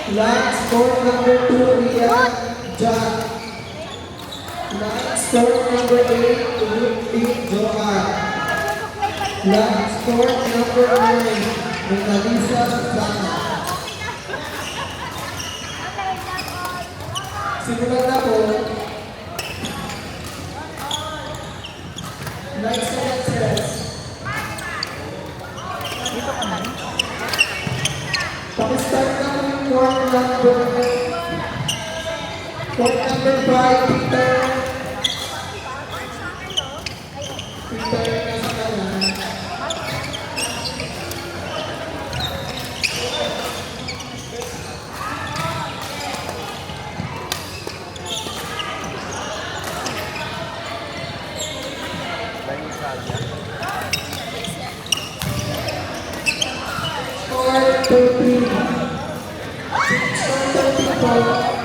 Last court number 2, Rian Jack. Last court number 8, Ruth Joanne. Last court number 9, Renalisa Susana. Simulan na po. Next set. Dito ka man. Pakistart na po yung court number 5, Peter. Peter na sa kanan. Score 13. Score 34.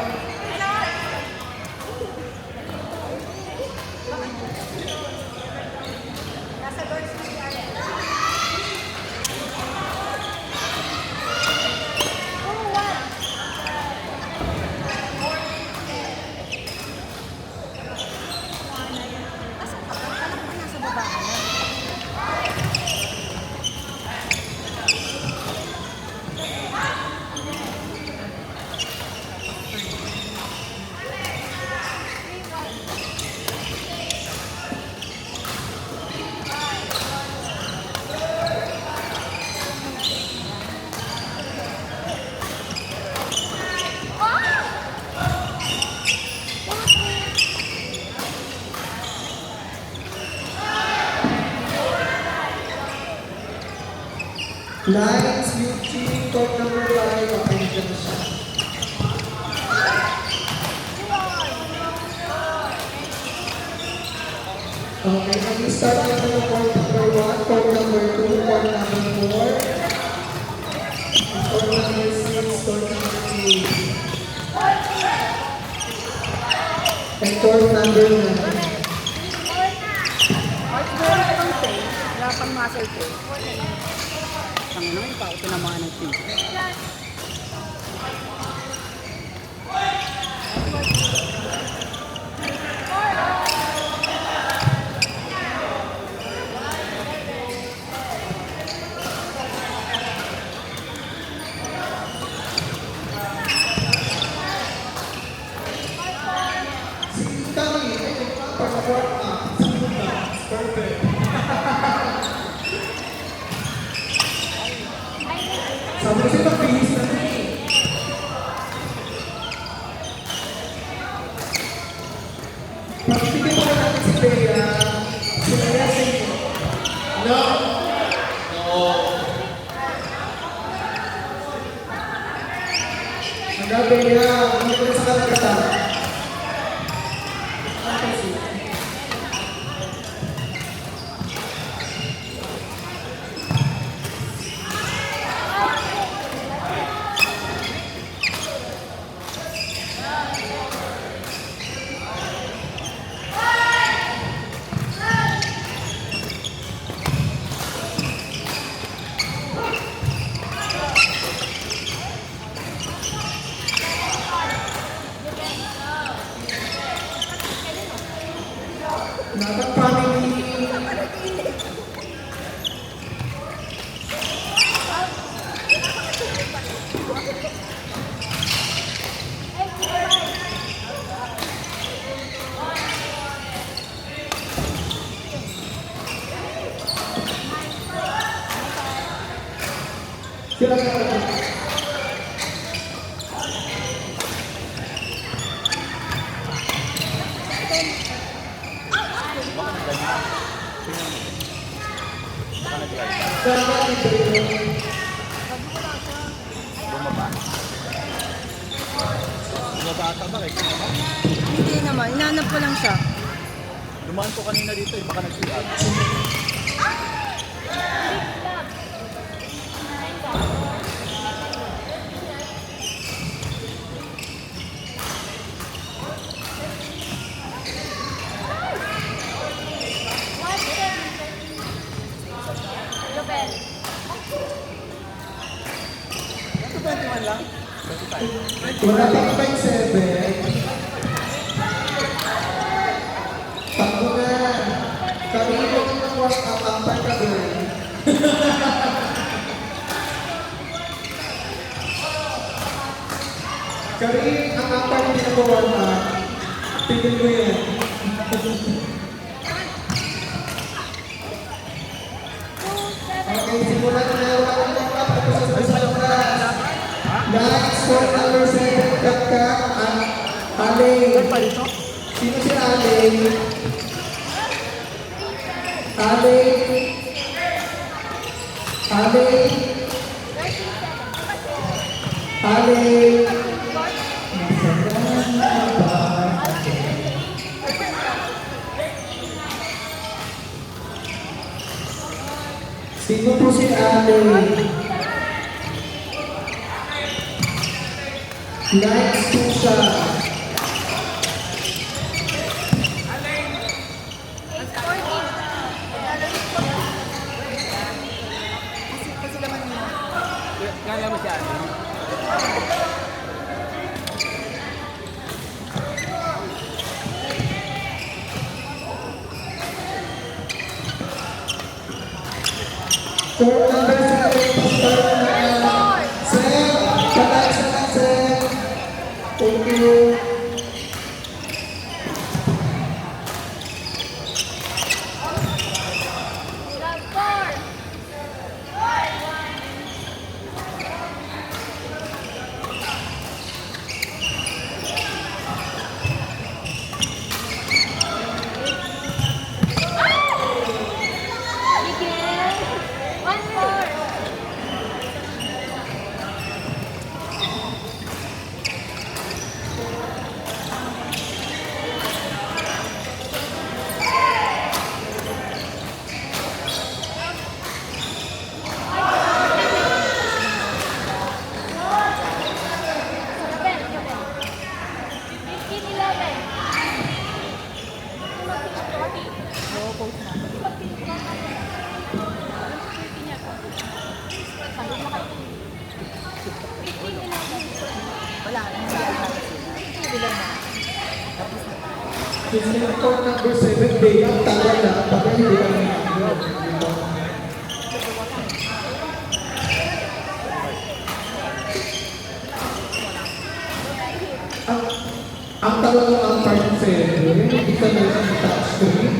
Lines, Yuchi, court number 5, attention siya. Okay, mag-start na po ng court number 1, court number 2, court number 4, court number 6, court number 8, and court number 9. Wala pang pay. Wala pang muscle pay. Ang nang pa ito na mga ng team. Sabi kasi pag-bihis na rin. Pag-bigyan mo natin si Bea, sinaya sa inyo. No! No! Hangga Bea, hindi ko na sa kalagatan. Natang family. Sila ka. Bumaba ba kayo? Hindi naman. Inanap ko lang siya. Dumaan ko kanina dito, baka nag-sit-up. Ito 21 lang? Wala pang 5-7. Takbo na. Kanina ko ng workout ang pagkabay. Karin, ang apat na pinagawa na, tigil mo yan. Okay, simulan na wala ng tapos sa oras. Next, for number 7, Kapkap, Alay. Sino si Alay? Alay. Alay. Alay. Sino po si Alay? Next po siya. Kasi naman mo. Kaya mo siya. For number 7, Pastor Sam, patay sa lang, Sam. Thank you. Wala. Bilang na. For number 7, Bea, tawa na, baka hindi ka nangyayari. Ang talaga ang part 7, hindi ka na lang touch screen.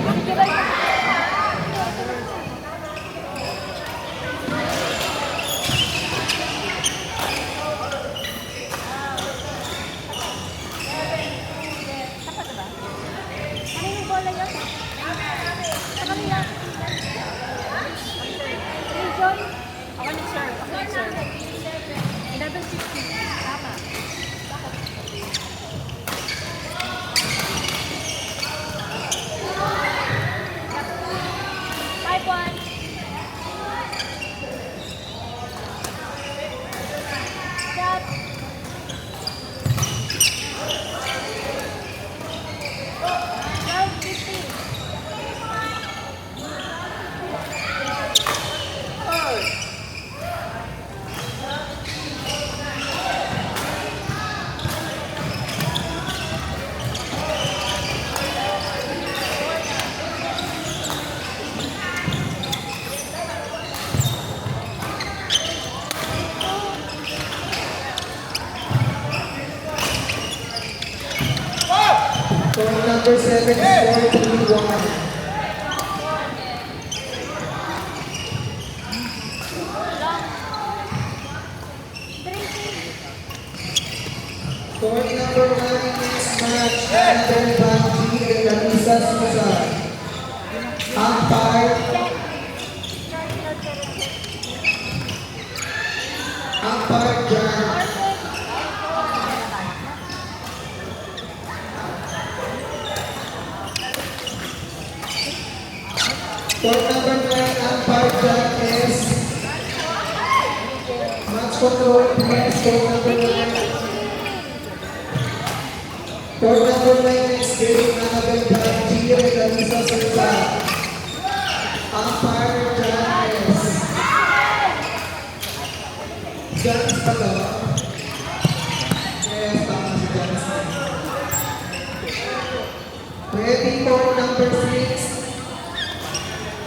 Ako nag-serve. Ako nag-serve. 11:50. Tama. Five one. Stop. Drive 50. For number 7, is 4-3-1. For number 9, next match, Anton Banji and Anissa Susan. Umpire, Jan. For number 9, umpire Jan is match control, please. For number 9, next game, Annabel Banji and Anissa Susan. Umpire Jan is Jan Pato. Ready for number 6.